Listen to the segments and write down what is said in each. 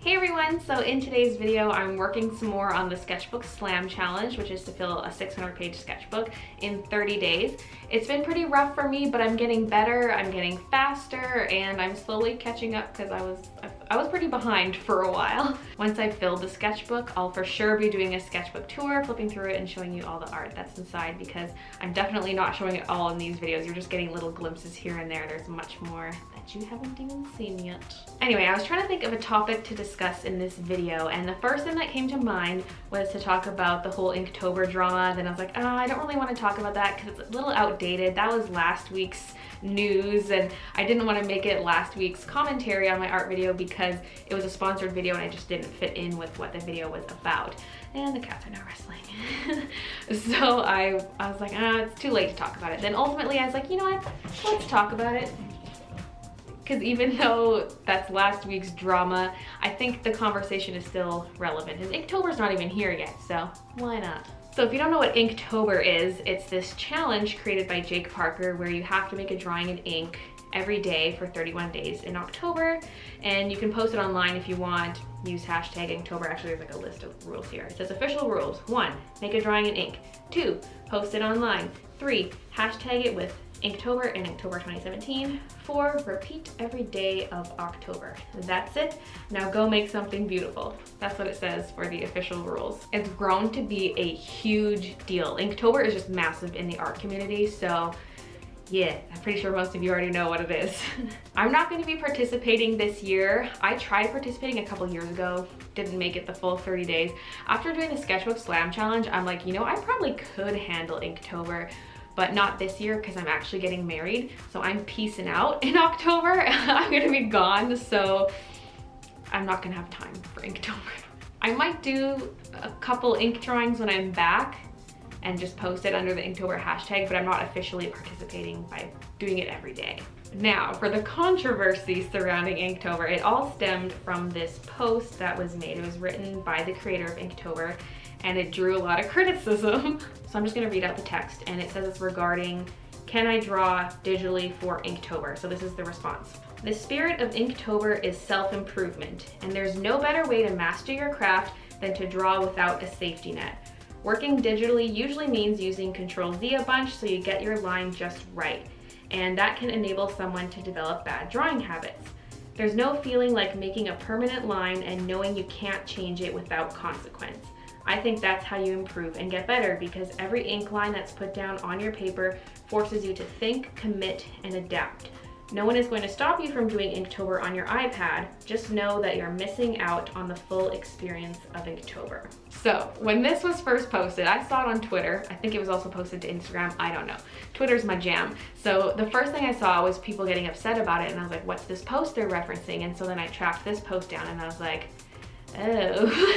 Hey everyone, so in today's video I'm working some more on the sketchbook slam challenge, which is to fill a 600-page sketchbook in 30 days. It's been pretty rough for me, but I'm getting better, I'm getting faster, and I'm slowly catching up because I was pretty behind for a while. Once I fill the sketchbook, I'll for sure be doing a sketchbook tour, flipping through it and showing you all the art that's inside, because I'm definitely not showing it all in these videos. You're just getting little glimpses here and there. There's much more that you haven't even seen yet. Anyway, I was trying to think of a topic to discuss in this video, and the first thing that came to mind was to talk about the whole Inktober drama. Then I was like, I don't really want to talk about that because it's a little outdated. That was last week's news, and I didn't want to make it last week's commentary on my art video because it was a sponsored video and I just didn't fit in with what the video was about. And the cats are now wrestling. So I was like, it's too late to talk about it. Then ultimately I was like, you know what, let's talk about it. Because even though that's last week's drama, I think the conversation is still relevant. And Inktober's not even here yet, so why not? So if you don't know what Inktober is, it's this challenge created by Jake Parker where you have to make a drawing in ink every day for 31 days in October, and you can post it online if you want. Use hashtag Inktober. Actually, there's like a list of rules here. It says official rules. 1, make a drawing in ink. 2, post it online. 3, hashtag it with Inktober in Inktober 2017. 4, repeat every day of October. That's it. Now go make something beautiful. That's what it says for the official rules. It's grown to be a huge deal. Inktober is just massive in the art community, so yeah, I'm pretty sure most of you already know what it is. I'm not going to be participating this year. I tried participating a couple years ago, didn't make it the full 30 days. After doing the sketchbook slam challenge, I'm like, you know, I probably could handle Inktober, but not this year because I'm actually getting married. So I'm peacing out in October. I'm gonna be gone, so I'm not gonna have time for Inktober. I might do a couple ink drawings when I'm back and just post it under the Inktober hashtag, but I'm not officially participating by doing it every day. Now, for the controversy surrounding Inktober, it all stemmed from this post that was made. It was written by the creator of Inktober, and it drew a lot of criticism. So I'm just gonna read out the text, and it says it's regarding, can I draw digitally for Inktober? So this is the response. The spirit of Inktober is self-improvement, and there's no better way to master your craft than to draw without a safety net. Working digitally usually means using Ctrl-Z a bunch so you get your line just right, and that can enable someone to develop bad drawing habits. There's no feeling like making a permanent line and knowing you can't change it without consequence. I think that's how you improve and get better, because every ink line that's put down on your paper forces you to think, commit, and adapt. No one is going to stop you from doing Inktober on your iPad. Just know that you're missing out on the full experience of Inktober. So when this was first posted, I saw it on Twitter. I think it was also posted to Instagram. I don't know. Twitter's my jam. So the first thing I saw was people getting upset about it, and I was like, what's this post they're referencing? And so then I tracked this post down and I was like, oh.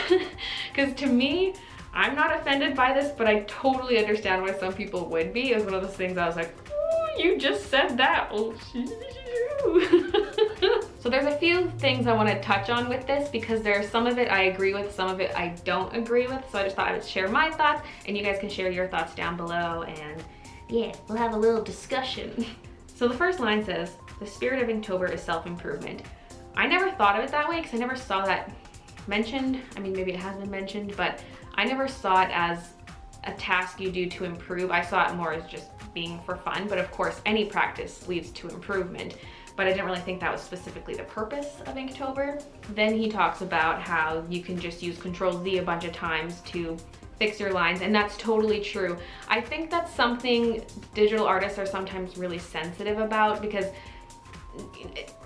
Because to me, I'm not offended by this, but I totally understand why some people would be. It was one of those things I was like, you just said that. Oh, so there's a few things I want to touch on with this, because there's some of it I agree with, some of it I don't agree with. So I just thought I would share my thoughts, and you guys can share your thoughts down below, and yeah, we'll have a little discussion. So the first line says, the spirit of Inktober is self-improvement. I never thought of it that way because I never saw that mentioned. I mean, maybe it has been mentioned, but I never saw it as a task you do to improve. I saw it more as just being for fun, but of course any practice leads to improvement, but I didn't really think that was specifically the purpose of Inktober. Then he talks about how you can just use Ctrl-Z a bunch of times to fix your lines, and that's totally true. I think that's something digital artists are sometimes really sensitive about, because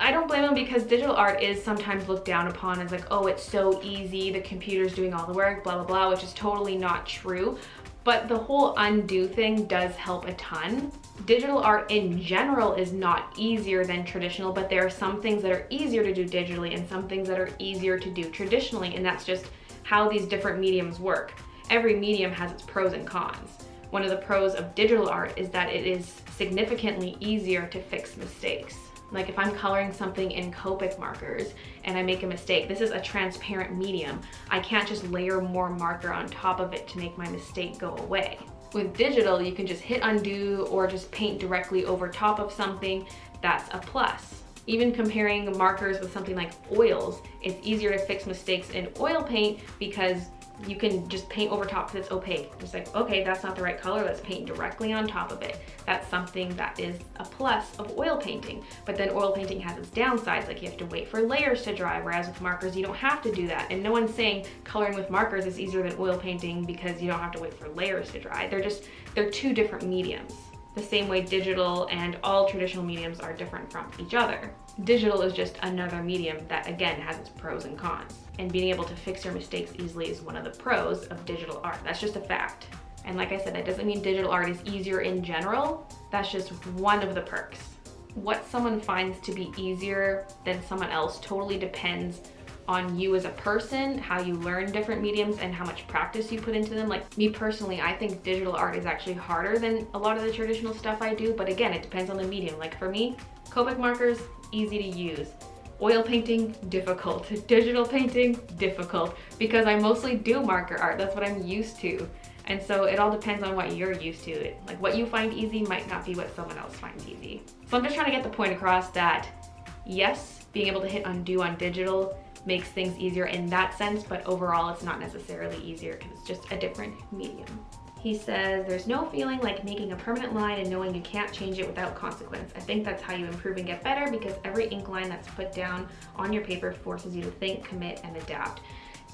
I don't blame them, because digital art is sometimes looked down upon as like, oh, it's so easy, the computer's doing all the work, blah, blah, blah, which is totally not true. But the whole undo thing does help a ton. Digital art in general is not easier than traditional, but there are some things that are easier to do digitally and some things that are easier to do traditionally, and that's just how these different mediums work. Every medium has its pros and cons. One of the pros of digital art is that it is significantly easier to fix mistakes. Like if I'm coloring something in Copic markers and I make a mistake, this is a transparent medium. I can't just layer more marker on top of it to make my mistake go away. With digital, you can just hit undo or just paint directly over top of something. That's a plus. Even comparing markers with something like oils, it's easier to fix mistakes in oil paint because you can just paint over top because it's opaque. It's like, okay, that's not the right color, let's paint directly on top of it. That's something that is a plus of oil painting. But then oil painting has its downsides, like you have to wait for layers to dry, whereas with markers, you don't have to do that. And no one's saying coloring with markers is easier than oil painting because you don't have to wait for layers to dry. They're two different mediums. The same way digital and all traditional mediums are different from each other. Digital is just another medium that, again, has its pros and cons. And being able to fix your mistakes easily is one of the pros of digital art. That's just a fact. And like I said, that doesn't mean digital art is easier in general. That's just one of the perks. What someone finds to be easier than someone else totally depends on you as a person, how you learn different mediums, and how much practice you put into them. Like me personally, I think digital art is actually harder than a lot of the traditional stuff I do, but again, it depends on the medium. Like for me, Copic markers, easy to use. Oil painting, difficult. Digital painting, difficult, because I mostly do marker art. That's what I'm used to. And so it all depends on what you're used to. Like what you find easy might not be what someone else finds easy. So I'm just trying to get the point across that yes, being able to hit undo on digital makes things easier in that sense, but overall it's not necessarily easier because it's just a different medium. He says, there's no feeling like making a permanent line and knowing you can't change it without consequence. I think that's how you improve and get better, because every ink line that's put down on your paper forces you to think, commit, and adapt.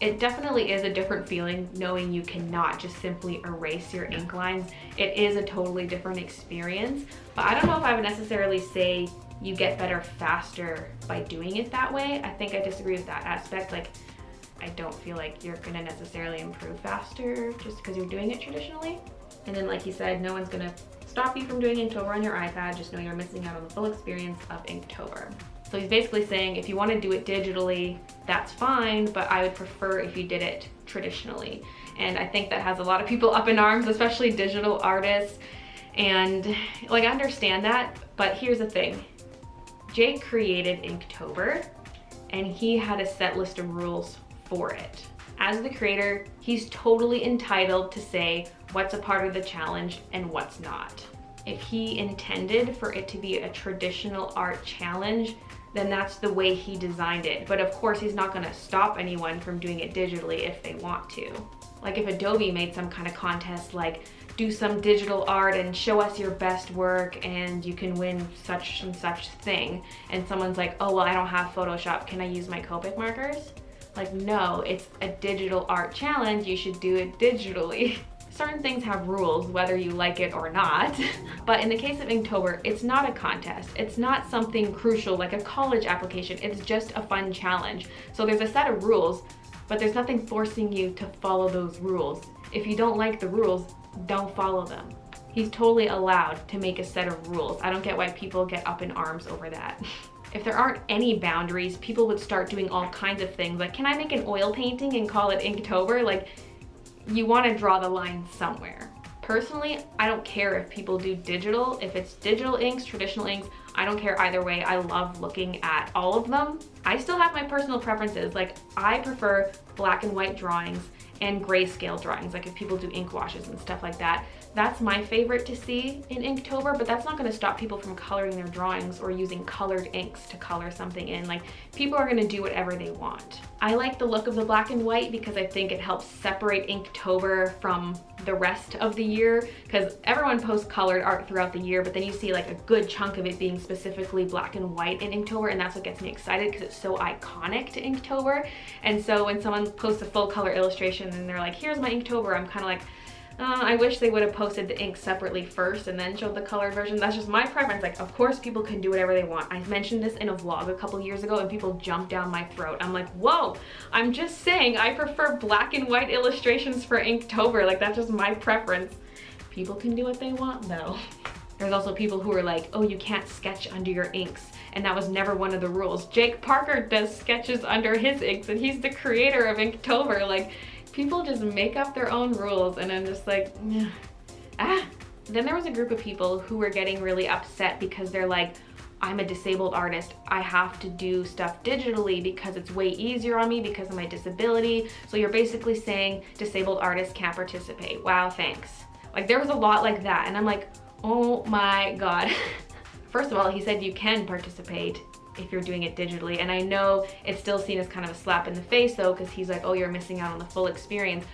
It definitely is a different feeling knowing you cannot just simply erase your ink lines. It is a totally different experience, but I don't know if I would necessarily say you get better faster by doing it that way. I think I disagree with that aspect. Like, I don't feel like you're gonna necessarily improve faster just because you're doing it traditionally. And then like he said, no one's gonna stop you from doing Inktober on your iPad, just know you're missing out on the full experience of Inktober. So he's basically saying if you wanna do it digitally, that's fine, but I would prefer if you did it traditionally. And I think that has a lot of people up in arms, especially digital artists. And like, I understand that, but here's the thing. Jake created Inktober and he had a set list of rules for it. As the creator, he's totally entitled to say what's a part of the challenge and what's not. If he intended for it to be a traditional art challenge, then that's the way he designed it. But of course, he's not gonna stop anyone from doing it digitally if they want to. Like if Adobe made some kind of contest like do some digital art and show us your best work and you can win such and such thing, and someone's like, oh well, I don't have Photoshop, can I use my Copic markers? Like, no, it's a digital art challenge, you should do it digitally. Certain things have rules, whether you like it or not. But in the case of Inktober, it's not a contest. It's not something crucial like a college application. It's just a fun challenge. So there's a set of rules, but there's nothing forcing you to follow those rules. If you don't like the rules, don't follow them. He's totally allowed to make a set of rules. I don't get why people get up in arms over that. If there aren't any boundaries, people would start doing all kinds of things. Like, can I make an oil painting and call it Inktober? Like, you want to draw the line somewhere. Personally, I don't care if people do digital. If it's digital inks, traditional inks, I don't care either way. I love looking at all of them. I still have my personal preferences. Like, I prefer black and white drawings and grayscale drawings, like if people do ink washes and stuff like that. That's my favorite to see in Inktober, but that's not gonna stop people from coloring their drawings or using colored inks to color something in. Like, people are gonna do whatever they want. I like the look of the black and white because I think it helps separate Inktober from the rest of the year, because everyone posts colored art throughout the year, but then you see like a good chunk of it being specifically black and white in Inktober, and that's what gets me excited because it's so iconic to Inktober. And so when someone posts a full color illustration and they're like, here's my Inktober, I'm kind of like, I wish they would have posted the ink separately first and then showed the colored version. That's just my preference. Like, of course people can do whatever they want. I mentioned this in a vlog a couple years ago and people jumped down my throat. I'm like, whoa, I'm just saying I prefer black and white illustrations for Inktober. Like, that's just my preference. People can do what they want though. There's also people who are like, oh, you can't sketch under your inks. And that was never one of the rules. Jake Parker does sketches under his inks and he's the creator of Inktober. Like, people just make up their own rules and I'm just like, ah. Then there was a group of people who were getting really upset because they're like, I'm a disabled artist. I have to do stuff digitally because it's way easier on me because of my disability. So you're basically saying disabled artists can't participate. Wow, thanks. Like, there was a lot like that and I'm like, oh my God. First of all, he said you can participate if you're doing it digitally. And I know it's still seen as kind of a slap in the face though, because he's like, oh, you're missing out on the full experience.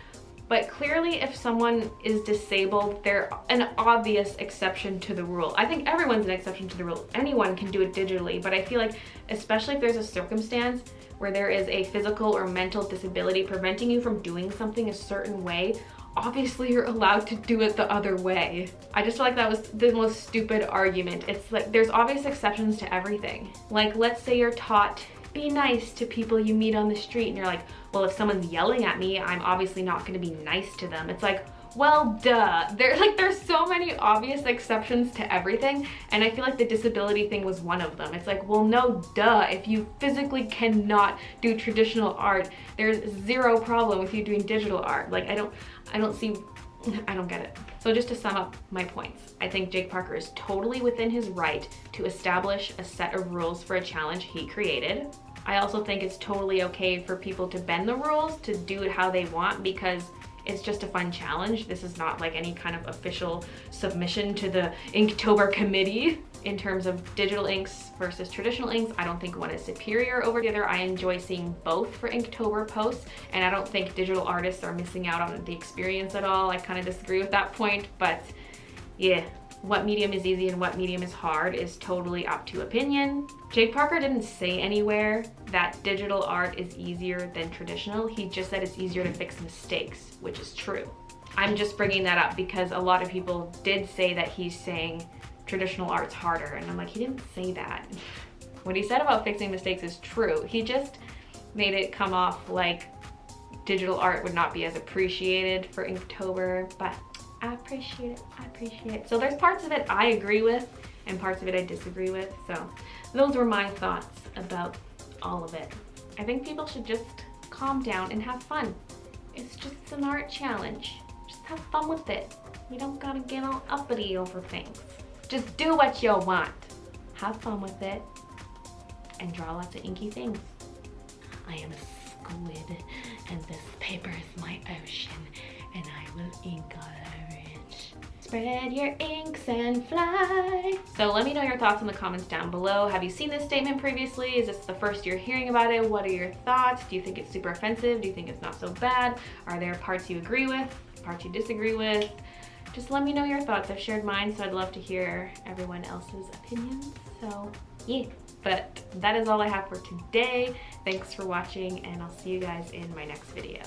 But clearly if someone is disabled, they're an obvious exception to the rule. I think everyone's an exception to the rule. Anyone can do it digitally, but I feel like especially if there's a circumstance where there is a physical or mental disability preventing you from doing something a certain way, obviously you're allowed to do it the other way. I just feel like that was the most stupid argument. It's like there's obvious exceptions to everything. Like let's say you're taught, be nice to people you meet on the street, and you're like, well, if someone's yelling at me, I'm obviously not gonna be nice to them. It's like, well, duh. There's so many obvious exceptions to everything, and I feel like the disability thing was one of them. It's like, well, no, duh. If you physically cannot do traditional art, there's zero problem with you doing digital art. Like, I don't get it. So just to sum up my points, I think Jake Parker is totally within his right to establish a set of rules for a challenge he created. I also think it's totally okay for people to bend the rules, to do it how they want, because it's just a fun challenge. This is not like any kind of official submission to the Inktober committee. In terms of digital inks versus traditional inks, I don't think one is superior over the other. I enjoy seeing both for Inktober posts, and I don't think digital artists are missing out on the experience at all. I kind of disagree with that point, but yeah, what medium is easy and what medium is hard is totally up to opinion. Jake Parker didn't say anywhere that digital art is easier than traditional. He just said it's easier to fix mistakes, which is true. I'm just bringing that up because a lot of people did say that he's saying traditional art's harder, and I'm like, he didn't say that. What he said about fixing mistakes is true. He just made it come off like digital art would not be as appreciated for Inktober, but I appreciate it, I appreciate it. So there's parts of it I agree with and parts of it I disagree with. So those were my thoughts about all of it. I think people should just calm down and have fun. It's just an art challenge. Just have fun with it. You don't gotta get all uppity over things. Just do what you want. Have fun with it and draw lots of inky things. I am a squid and this paper is my ocean and I will ink all over it. Spread your inks and fly. So let me know your thoughts in the comments down below. Have you seen this statement previously? Is this the first you're hearing about it? What are your thoughts? Do you think it's super offensive? Do you think it's not so bad? Are there parts you agree with, parts you disagree with? Just let me know your thoughts. I've shared mine, so I'd love to hear everyone else's opinions. So yeah, but that is all I have for today. Thanks for watching, and I'll see you guys in my next video.